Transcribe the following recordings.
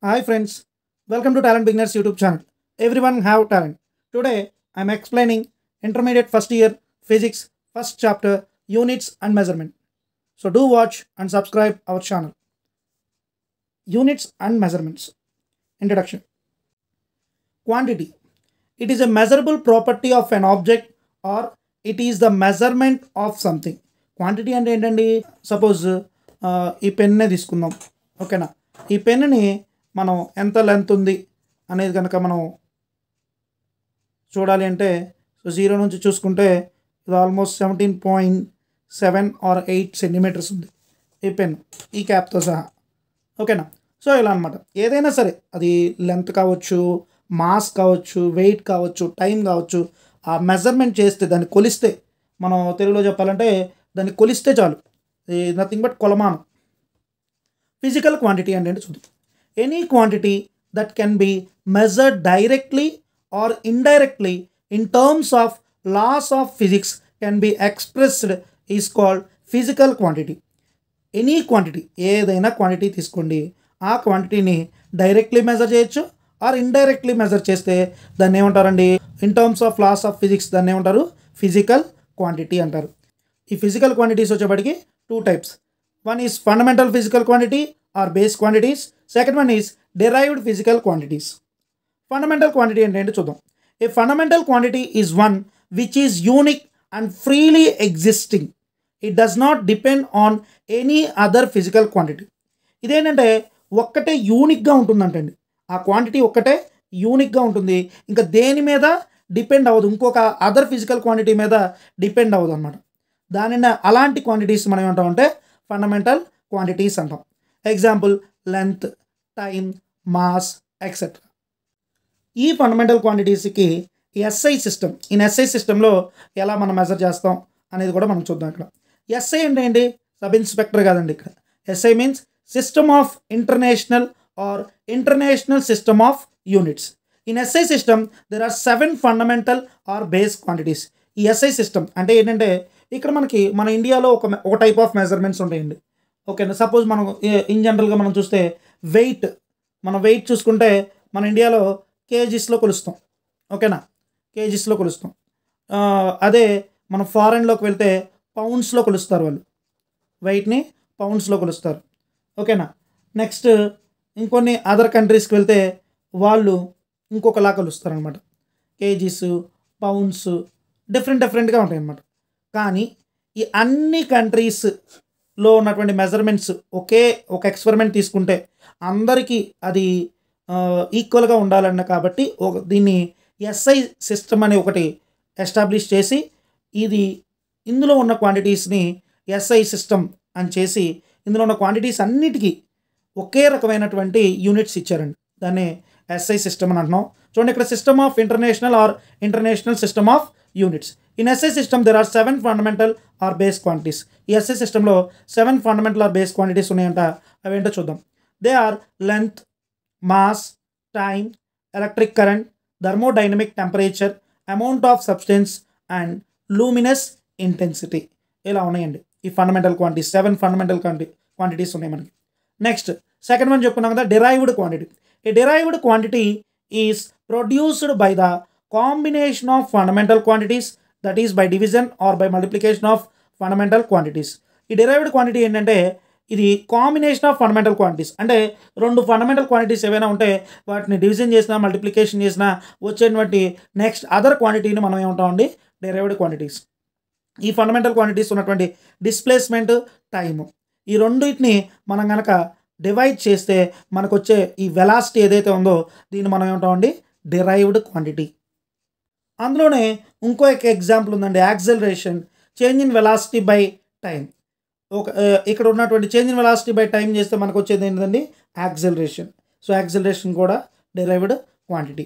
Hi friends, welcome to Talent Beginners YouTube channel. Everyone have talent. Today I am explaining intermediate first year physics first chapter units and measurement. So do watch and subscribe our channel. Units and measurements. Introduction. Quantity. It is a measurable property of an object or it is the measurement of something. Quantity అంటే ఏంటండి? Suppose ఈ పెన్నే తీసుకుందాం, ఓకేనా? ఈ పెన్ని మనం ఎంత length ఉంది అనేది కనుక మనం చూడాలి అంటే జీరో నుంచి చూసుకుంటే ఇది ఆల్మోస్ట్ 17.7 ఆర్ 8 సెంటీమీటర్స్ ఉంది ఈ పెన్, ఈ క్యాప్తో సహా, ఓకేనా? సో ఇలా అనమాట. ఏదైనా సరే అది లెంత్ కావచ్చు, మాస్ కావచ్చు, వెయిట్ కావచ్చు, టైం కావచ్చు, ఆ మెజర్మెంట్ చేస్తే దాన్ని కొలిస్తే, మనం తెలుగులో చెప్పాలంటే దాన్ని కొలిస్తే చాలు, నథింగ్ బట్ కొలమానం. ఫిజికల్ క్వాంటిటీ అంటే చూద్దాం. Any quantity that can be measured directly or indirectly in terms of laws of physics can be expressed is called physical quantity. Any quantity, ఏదైనా క్వాంటిటీ తీసుకోండి, ఆ క్వాంటిటీని డైరెక్ట్లీ మెజర్ చేయొచ్చు or indirectly measure చేస్తే దాన్ని ఏమంటారండి? In terms of laws of physics దాన్ని ఏమంటారు? ఫిజికల్ క్వాంటిటీ అంటారు. ఈ ఫిజికల్ క్వాంటిటీస్ వచ్చేప్పటికి 2 types. One is fundamental physical quantity or base quantities. Second one is derived physical quantities. Fundamental quantity అంటే చూద్దాం. A fundamental quantity is one which is unique and freely existing. It does not depend on any other physical quantity. ఇదేంటంటే ఒక్కటే యూనిక్గా ఉంటుందంటండి. ఆ quantity ఒక్కటే యూనిక్గా ఉంటుంది, ఇంకా దేని మీద డిపెండ్ అవ్వదు, ఇంకొక అదర్ ఫిజికల్ క్వాంటిటీ మీద డిపెండ్ అవ్వదు అనమాట. దానిని అలాంటి క్వాంటిటీస్ మనం ఏమంటామంటే ఫండమెంటల్ క్వాంటిటీస్ అంటాం. Example length, time, mass etcetera. ఈ ఫండమెంటల్ క్వాంటిటీస్కి ఎస్ఐ సిస్టమ్, ఈ ఎస్ఐ సిస్టంలో ఎలా మనం మెజర్ చేస్తాం అనేది కూడా మనం చూద్దాం. ఇక్కడ ఎస్ఐ అంటే ఏంటి? సబ్ ఇన్స్పెక్టర్ కాదండి. ఇక్కడ SI means system of international or international system of units. In SI system there are 7 fundamental or base quantities. ఈ ఎస్ఐ సిస్టమ్ అంటే ఏంటంటే ఇక్కడ మనకి మన ఇండియాలో ఒక టైప్ ఆఫ్ మెజర్మెంట్స్ ఉంటాయండి, ఓకేనా? సపోజ్ మనం ఇన్ జనరల్గా మనం చూస్తే వెయిట్, మన వెయిట్ చూసుకుంటే మన ఇండియాలో కేజీస్లో కొలుస్తాం, ఓకేనా? కేజీస్లో కొలుస్తాం. అదే మనం ఫారెన్లోకి వెళ్తే పౌండ్స్లో కొలుస్తారు, వాళ్ళు వెయిట్ని పౌండ్స్లో కొలుస్తారు, ఓకేనా? నెక్స్ట్ ఇంకొన్ని అదర్ కంట్రీస్కి వెళ్తే వాళ్ళు ఇంకొకలా కొలుస్తారు అనమాట. కేజీస్, పౌండ్స్ డిఫరెంట్గా ఉంటాయి అన్నమాట. కానీ ఈ అన్ని కంట్రీస్లో ఉన్నటువంటి మెజర్మెంట్స్ ఒక ఎక్స్పెరిమెంట్ తీసుకుంటే అందరికీ అది ఈక్వల్గా ఉండాలన్న కాబట్టి దీన్ని ఎస్ఐ సిస్టమ్ అని ఒకటి ఎస్టాబ్లిష్ చేసి ఇందులో ఉన్న క్వాంటిటీస్ని ఎస్ఐ సిస్టమ్ అని చేసి ఇందులో ఉన్న క్వాంటిటీస్ అన్నిటికీ ఒకే రకమైనటువంటి యూనిట్స్ ఇచ్చారండి. దాన్ని ఎస్ఐ సిస్టమ్ అని అంటున్నాం. చూడండి, ఇక్కడ system of international or international system of units. In SI system there are 7 fundamental or base quantities. ఈ ఎస్ఐ సిస్టంలో 7 ఫండమెంటల్ ఆర్ బేస్ క్వాంటిటీస్ ఉన్నాయంట. అవేంటో చూద్దాం. They are length, mass, time, electric current, thermodynamic temperature, amount of substance and luminous intensity. ఇలా ఉన్నాయండి ఈ fundamental quantities. 7 fundamental quantities ఉన్నాయి మనకి. నెక్స్ట్ సెకండ్ వన్ చెప్పుకున్నాం కదా, derived quantity. A derived quantity is produced by the combination of fundamental quantities, that is by division or by multiplication of fundamental quantities. ఈ derived quantity ఏంటంటే ఇది combination of fundamental quantities. అంటే 2 fundamental quantities ఏవైనా ఉంటే వాటిని division చేసినా multiplication చేసినా వచ్చేటువంటి నెక్స్ట్ అదర్ క్వాంటిటీని మనం ఏమంటామండి? Derived quantities. ఈ ఫండమెంటల్ క్వాంటిటీస్ ఉన్నటువంటి డిస్ప్లేస్మెంట్, టైము, ఈ రెండింటిని మనం కనుక డివైడ్ చేస్తే మనకు వచ్చే ఈ వెలాసిటీ ఏదైతే ఉందో దీన్ని మనం ఏమంటామండి? Derived quantity. అందులోనే ఇంకో ఎగ్జాంపుల్ ఉందండి, acceleration, change in velocity by time. ఇక్కడ ఉన్నటువంటి change in velocity by time చేస్తే మనకు వచ్చేది ఏంటండి? యాక్సెలరేషన్. సో యాక్సెలరేషన్ కూడా derived quantity.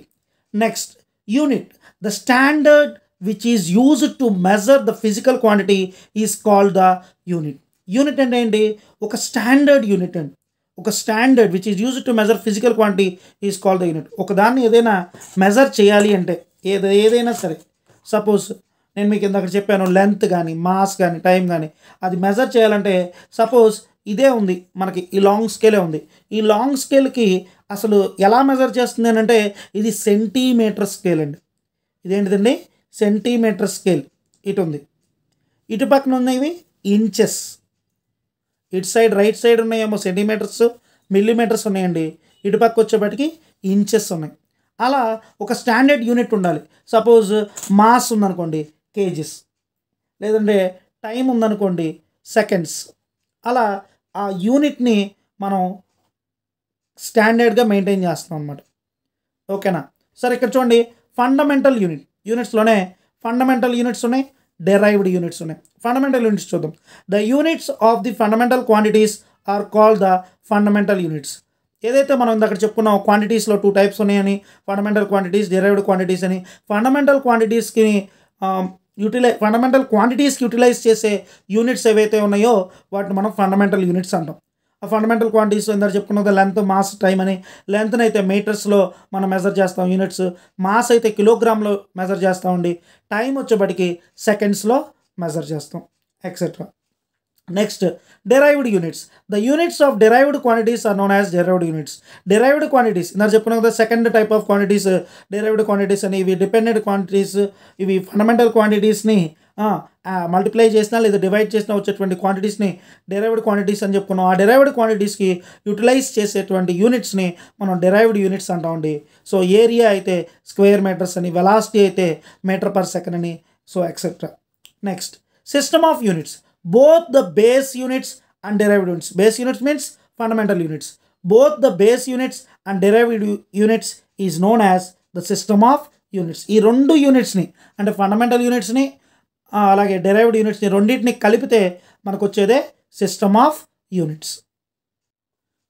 Next unit. The standard which is used to measure the physical quantity is called the unit. Unit అంటే ఏంటి? ఒక స్టాండర్డ్ యూనిట్ అండి. ఒక standard which is used to measure physical quantity is called the unit. ఒకదాన్ని ఏదైనా measure చేయాలి అంటే ఏదైనా సరే, సపోజ్ నేను మీకు ఇందాక చెప్పాను లెంత్ కానీ, మాస్ కానీ, టైం కానీ, అది మెజర్ చేయాలంటే సపోజ్ ఇదే ఉంది మనకి, ఈ లాంగ్ స్కేలే ఉంది. ఈ లాంగ్ స్కేల్కి అసలు ఎలా మెజర్ చేస్తుంది అని అంటే ఇది సెంటీమీటర్ స్కేల్ అండి. ఇదేంటిదండి? Centimetre scale. ఇటు ఉంది, ఇటు పక్కన ఉన్నవి ఇంచెస్, ఇటు సైడ్ రైట్ సైడ్ ఉన్నాయేమో సెంటీమీటర్స్ మిల్లీమీటర్స్ ఉన్నాయండి, ఇటు పక్క వచ్చేపటికి ఇంచెస్ ఉన్నాయి. అలా ఒక స్టాండర్డ్ యూనిట్ ఉండాలి. సపోజ్ మాస్ ఉందనుకోండి కేజీస్, లేదంటే టైం ఉందనుకోండి సెకండ్స్. అలా ఆ యూనిట్ని మనం స్టాండర్డ్గా మెయింటైన్ చేస్తాం అన్నమాట. ఓకేనా? సరే ఇక్కడ చూడండి, ఫండమెంటల్ యూనిట్స్లోనే ఫండమెంటల్ యూనిట్స్ ఉన్నాయి, డెరైవ్డ్ యూనిట్స్ ఉన్నాయి. ఫండమెంటల్ యూనిట్స్ చూద్దాం. The units of the fundamental quantities are called the fundamental units. ఏదైతే మనం ఇందాక చెప్పుకున్నాం క్వాంటిటీస్లో 2 టైప్స్ ఉన్నాయని, ఫండమెంటల్ క్వాంటిటీస్, డెరైవ్డ్ క్వాంటిటీస్ అని. ఫండమెంటల్ క్వాంటిటీస్కి యూటిలైజ్ చేసే యూనిట్స్ ఏవైతే ఉన్నాయో వాటిని మనం ఫండమెంటల్ యూనిట్స్ అంటాం. ఆ ఫండమెంటల్ క్వాంటిటీస్ ఇందాక చెప్పుకున్నది లెంత్, మాస్, టైం అని. లెంత్ని అయితే మీటర్స్లో మనం మెజర్ చేస్తాం యూనిట్స్, మాస్ అయితే కిలోగ్రామ్లో మెజర్ చేస్తామండి, టైం వచ్చేప్పటికి సెకండ్స్లో మెజర్ చేస్తాం, etcetera. Next, derived units. The units of derived quantities are known as derived units. Derived quantities ఇందాక చెప్పుకున్నాం కదా, second type of quantities derived quantities అని. ఇవి డిపెండెంట్ క్వాంటిటీస్, ఇవి ఫండమెంటల్ క్వాంటిటీస్ని మల్టిప్లై చేసినా లేదా డివైడ్ చేసినా వచ్చేటువంటి క్వాంటిటీస్ని డెరైవ్డ్ క్వాంటిటీస్ అని చెప్పుకున్నాం. ఆ డెరైవ్డ్ క్వాంటిటీస్కి యూటిలైజ్ చేసేటువంటి యూనిట్స్ని మనం డెరైవ్డ్ యూనిట్స్ అంటామండి. సో ఏరియా అయితే స్క్వేర్ మీటర్స్ అని, వెలాసిటీ అయితే మీటర్ పర్ సెకండ్ అని, so etcetera. Next, system of units. Both the base units and derived units. Base units means fundamental units. Both the base units and derived units is known as the system of units. ఈ రెండు యూనిట్స్ని అంటే fundamental యూనిట్స్ని అలాగే derived యూనిట్స్ని రెండింటిని కలిపితే మనకు వచ్చేదే system of units.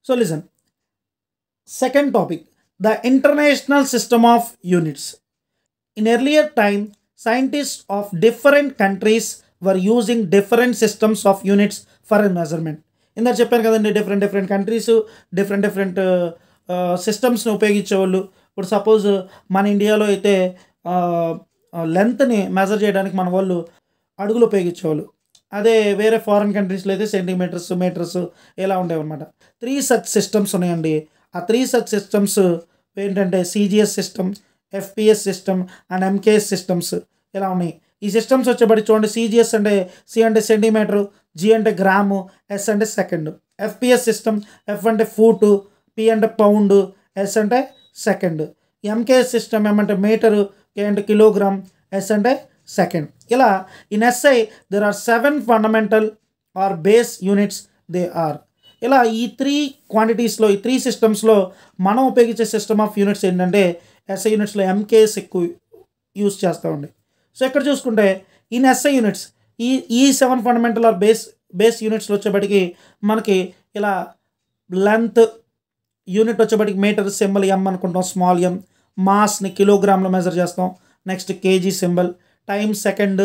So listen, second topic, the international system of units. In earlier time scientists of different countries were using different systems of units for a measurement. ఇందాక చెప్పాను కదండి, డిఫరెంట్ కంట్రీస్ డిఫరెంట్ సిస్టమ్స్ని ఉపయోగించేవాళ్ళు. ఇప్పుడు suppose మన ఇండియాలో అయితే లెంత్ని measure చేయడానికి మన వాళ్ళు అడుగులు ఉపయోగించేవాళ్ళు. అదే వేరే ఫారిన్ కంట్రీస్లో అయితే సెంటీమీటర్స్, మీటర్స్ ఇలా ఉండేవన్నమాట. 3 such సిస్టమ్స్ ఉన్నాయండి. ఆ 3 such సిస్టమ్స్ ఏంటంటే CGS system, FPS system and MKS systems ఇలా ఉన్నాయి. ఈ సిస్టమ్స్ వచ్చేబడి చూడండి, సిజిఎస్ అంటే సి అంటే సెంటీమీటరు, జి అంటే గ్రాము, ఎస్ అంటే సెకండ్. ఎఫ్పిఎస్ సిస్టమ్, ఎఫ్ అంటే ఫూటు, పి అంటే పౌండ్, ఎస్ అంటే సెకండ్. ఎంకేఎస్ సిస్టమ్ ఏమంటే మీటరు, కే అంటే కిలోగ్రామ్, ఎస్ అంటే సెకండ్. ఇలా in SI there are 7 fundamental or base units they are. ఇలా ఈ 3 క్వాంటిటీస్లో, ఈ 3 సిస్టమ్స్లో మనం ఉపయోగించే సిస్టమ్ ఆఫ్ యూనిట్స్ ఏంటంటే ఎస్ఐ యూనిట్స్లో ఎంకేఎస్ ఎక్కువ యూజ్ చేస్తామండి. సో ఇక్కడ చూసుకుంటే ఇన్ ఎస్ఐ యూనిట్స్ ఈ 7 ఫండమెంటల్ ఆర్ బేస్ యూనిట్స్లో వచ్చేప్పటికి మనకి ఇలా లెంత్ యూనిట్ వచ్చేప్పటికి మీటర్ సింబల్ ఎం అనుకుంటాం, స్మాల్ ఎం. మాస్ని కిలోగ్రామ్లో మెజర్ చేస్తాం. Next kg symbol. Time second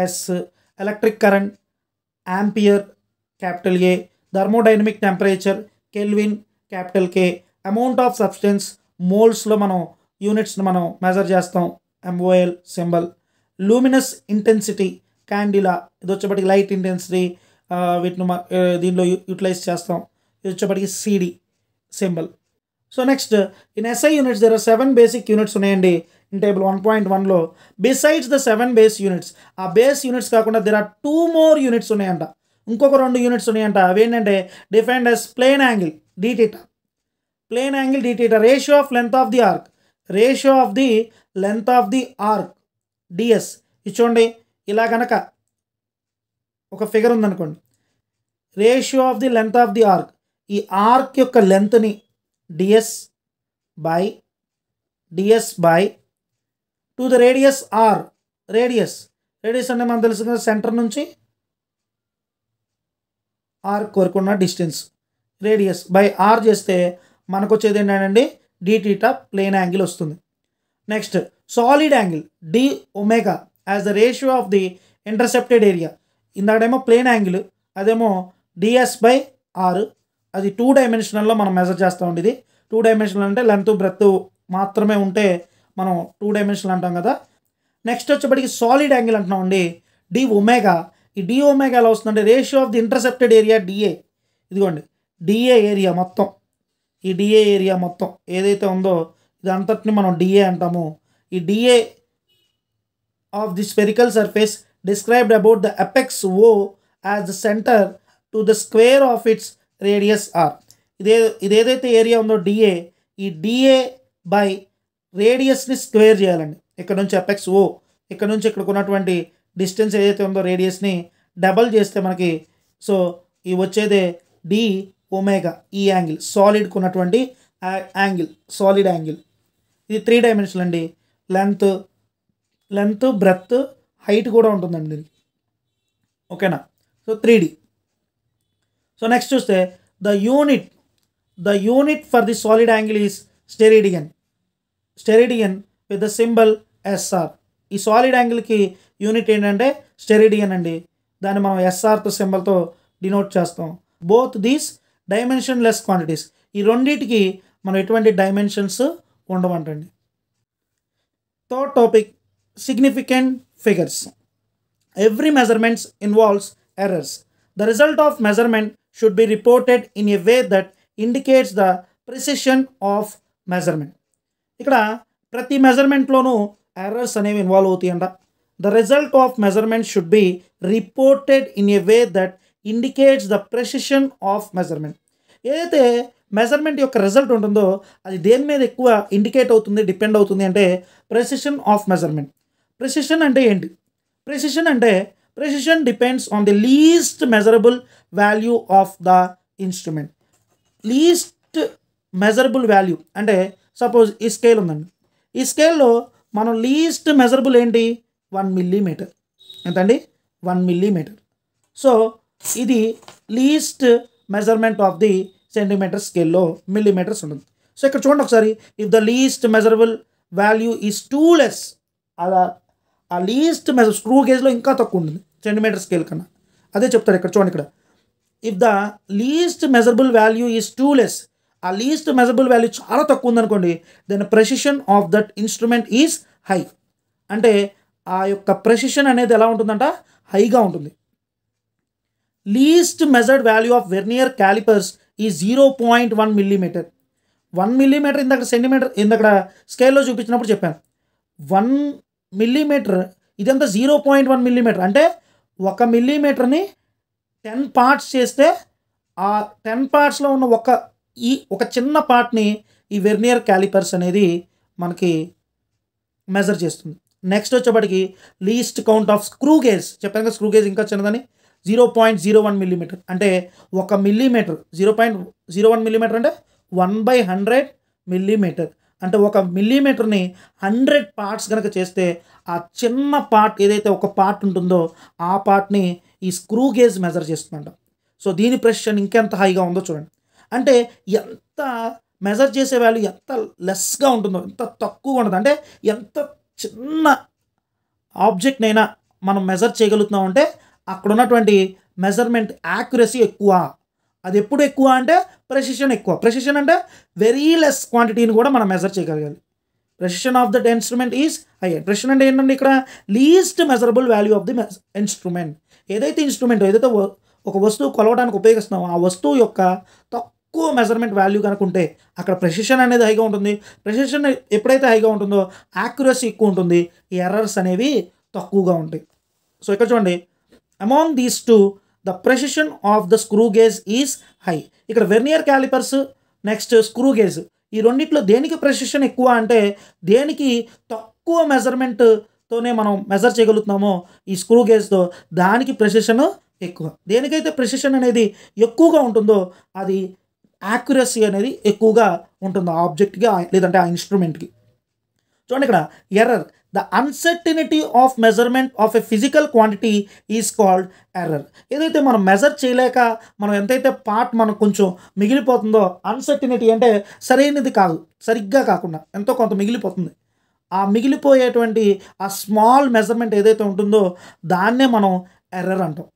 S. Electric current ampere capital A. Thermodynamic temperature kelvin capital K. Amount of substance మోల్స్లో మనం యూనిట్స్ని మనం మెజర్ చేస్తాం, MOL symbol. Luminous intensity candela, ఇది వచ్చేప్పటికి లైట్ ఇంటెన్సిటీ, వీటిని దీనిలో యూటిలైజ్ చేస్తాం. ఇది వచ్చేప్పటికి CD symbol. So next, in SI units there are 7 basic units ఉన్నాయండి ఇన్ టేబుల్ 1.1లో. బిసైడ్స్ ద 7 బేస్ యూనిట్స్, ఆ బేస్ యూనిట్స్ కాకుండా దెర్ ఆర్ 2 more యూనిట్స్ ఉన్నాయంట. ఇంకొక 2 యూనిట్స్ ఉన్నాయంట. అవేంటంటే defined as plane angle d theta, plane angle d theta, ratio of length of the arc, ratio of the length of the arc DS. ఇది చూడండి, ఇలా కనుక ఒక ఫిగర్ ఉందనుకోండి, ratio of the length of the arc, ఈ ఆర్క్ యొక్క లెంత్ని DS by to the radius R. Radius అంటే మనకు తెలుసు కదా, సెంటర్ నుంచి ఆర్క్ వరకు ఉన్న డిస్టెన్స్, రేడియస్ బై ఆర్ చేస్తే మనకు వచ్చేది ఏంటంటే డిటీటా ప్లేన్ యాంగిల్ వస్తుంది. Next, solid angle D omega as the ratio of the intercepted area. ఇందాకడేమో ప్లేన్ యాంగిల్, అదేమో డిఎస్ బై ఆర్. అది 2 డైమెన్షనల్లో మనం మెజర్ చేస్తామండి. ఇది 2 డైమెన్షనల్ అంటే లెంత్ బ్రెత్ మాత్రమే ఉంటే మనం 2 డైమెన్షనల్ అంటాం కదా. నెక్స్ట్ వచ్చేప్పటికి సాలిడ్ యాంగిల్ అంటున్నామండి, డి ఒమేగా. ఈ డి ఒమేగా ఎలా వస్తుందంటే ratio of the intercepted area DA. ఇదిగోండి డిఏ ఏరియా మొత్తం ఈ డిఏ ఏరియా మొత్తం ఏదైతే ఉందో ఇదంతటిని మనం డిఏ అంటాము. ఈ DA of the spherical surface described about the apex O as the centre to the square of its radius R. ఇదేదైతే ఏరియా ఉందో డిఏ, ఈ డిఏ బై రేడియస్ని స్క్వేర్ చేయాలండి. ఇక్కడ నుంచి అపెక్స్ ఓ, ఇక్కడ నుంచి ఇక్కడికి ఉన్నటువంటి డిస్టెన్స్ ఏదైతే ఉందో రేడియస్ని డబల్ చేస్తే మనకి సో ఈ వచ్చేదే డి ఒమేగా, ఈ యాంగిల్ సాలిడ్కి ఉన్నటువంటి యాంగిల్, సాలిడ్ యాంగిల్. ఇది 3 డైమెన్షనల్ అండి. లెంత్ బ్రెత్ హైట్ కూడా ఉంటుందండి దీనికి. ఓకేనా? So 3D. సో నెక్స్ట్ చూస్తే the unit for the solid angle is steradian with the symbol SR. ఈ సాలిడ్ యాంగిల్కి యూనిట్ ఏంటంటే స్టెరిడియన్ అండి. దాన్ని మనం ఎస్ఆర్తో సింబల్తో డినోట్ చేస్తాం. Both these dimensionless quantities. ఈ రెండింటికి మనం ఎటువంటి డైమెన్షన్స్ ఉండవంటండి. Third topic, significant figures. Every measurements involves errors. The result of measurement should be reported in a way that indicates the precision of measurement. ఇక్కడ ప్రతి మెజర్మెంట్లోనూ errors అనేవి involve అవుతాయంట. The result of measurement should be reported in a way that indicates the precision of measurement. ఏదైతే measurement యొక్క result ఉంటుందో అది దేని మీద ఎక్కువ ఇండికేట్ అవుతుంది, డిపెండ్ అవుతుంది అంటే ప్రెసిషన్ ఆఫ్ మెజర్మెంట్. ప్రెసిషన్ అంటే ఏంటి? Precision depends on the least measurable value of the instrument. Least measurable value అంటే సపోజ్ ఈ స్కేల్ ఉందండి. ఈ స్కేల్లో మనం లీస్ట్ మెజరబుల్ ఏంటి? 1 మిల్లీమీటర్. ఎంతండి? 1 మిల్లీమీటర్. సో ఇది least measurement of the centimetre స్కేల్లో మిల్లీమీటర్స్ ఉంటుంది. సో ఇక్కడ చూడండి ఒకసారి, if the least measurable value is too less, అలా ఆ లీస్ట్ స్క్రూ గేజ్లో ఇంకా తక్కువ ఉంటుంది సెంటీమీటర్ స్కేల్ కన్నా. అదే చెప్తారు ఇక్కడ చూడండి. ఇక్కడ if the least measurable value is too less, ఆ లీస్ట్ మెజరబుల్ వాల్యూ చాలా తక్కువ ఉందనుకోండి, then precision of that instrument is high. అంటే ఆ యొక్క ప్రెసిషన్ అనేది ఎలా ఉంటుందంట? హైగా ఉంటుంది. Least measured value of vernier callipers ఈ 0.1 మిల్లీమీటర్. 1 మిల్లీమీటర్ ఇందక్కడ స్కేల్లో చూపించినప్పుడు చెప్పాను. 1 మిల్లీమీటర్ ఇదంతా 0.1 మిల్లీమీటర్. అంటే 1 మిల్లీమీటర్ని 10 పార్ట్స్ చేస్తే ఆ 10 పార్ట్స్లో ఉన్న ఒక చిన్న పార్ట్ని ఈ వెర్నియర్ క్యాలిపర్స్ అనేది మనకి మెజర్ చేస్తుంది. నెక్స్ట్ వచ్చేప్పటికి least count of screw gauge. చెప్పాను కదా స్క్రూ గేజ్ ఇంకా చిన్నదని, 0.01 మిల్లీమీటర్. అంటే 1 మిల్లీమీటర్ 0.01 మిల్లీమీటర్ అంటే 1/100 మిల్లీమీటర్. అంటే 1 మిల్లీమీటర్ని 100 పార్ట్స్ కనుక చేస్తే ఆ చిన్న పార్ట్ ఏదైతే ఒక పార్ట్ ఉంటుందో ఆ పార్ట్ని ఈ స్క్రూ గేజ్ మెజర్ చేస్తుందంట. సో దీని ప్రెసిషన్ ఇంకెంత హైగా ఉందో చూడండి. అంటే ఎంత మెజర్ చేసే వాల్యూ ఎంత లెస్గా ఉంటుందో, ఎంత తక్కువగా ఉంటుంది. అంటే ఎంత చిన్న ఆబ్జెక్ట్నైనా మనం మెజర్ చేయగలుగుతున్నామంటే అక్కడ ఉన్నటువంటి మెజర్మెంట్ యాక్యురసీ ఎక్కువ. అది ఎప్పుడు ఎక్కువ అంటే ప్రెసిషన్ ఎక్కువ. ప్రెసిషన్ అంటే వెరీ లెస్ క్వాంటిటీని కూడా మనం మెజర్ చేయగలగాలి. Precision of that instrument is hire. Precision అంటే ఏంటంటే ఇక్కడ least measurable value of the instrument. ఏదైతే ఒక వస్తువు కొలవడానికి ఉపయోగిస్తున్నామో ఆ వస్తువు యొక్క తక్కువ మెజర్మెంట్ వాల్యూ కనుక ఉంటే అక్కడ ప్రెసిషన్ అనేది హైగా ఉంటుంది. ప్రెసిషన్ ఎప్పుడైతే హైగా ఉంటుందో యాక్యురసీ ఎక్కువ ఉంటుంది, ఈ ఎర్రర్స్ అనేవి తక్కువగా ఉంటాయి. సో ఇక్కడ చూడండి, among these two the precision of the screw gauge is high. ఇక్కడ vernier callipers next screw gauge ఈ రెండిట్లో దేనికి ప్రెసిషన్ ఎక్కువ అంటే దేనికి తక్కువ మెజర్మెంట్తోనే మనం మెజర్ చేయగలుగుతున్నామో ఈ స్క్రూ గేజ్తో దానికి ప్రెసిషన్ ఎక్కువ. దేనికైతే ప్రెసిషన్ అనేది ఎక్కువగా ఉంటుందో అది యాక్యురసీ అనేది ఎక్కువగా ఉంటుంది ఆ ఆబ్జెక్ట్కి లేదంటే ఆ ఇన్స్ట్రుమెంట్కి. చూడండి ఇక్కడ error, the uncertainty of measurement of a physical quantity is called error. ఏదైతే మనం మెజర్ చేయలేక మనం ఎంతైతే పార్ట్ మనకు కొంచెం మిగిలిపోతుందో, అన్సర్టినిటీ అంటే సరైనది కాదు, సరిగ్గా కాకుండా ఎంతో కొంత మిగిలిపోతుంది. ఆ మిగిలిపోయేటువంటి ఆ స్మాల్ మెజర్మెంట్ ఏదైతే ఉంటుందో దాన్నే మనం ఎర్రర్ అంటాం.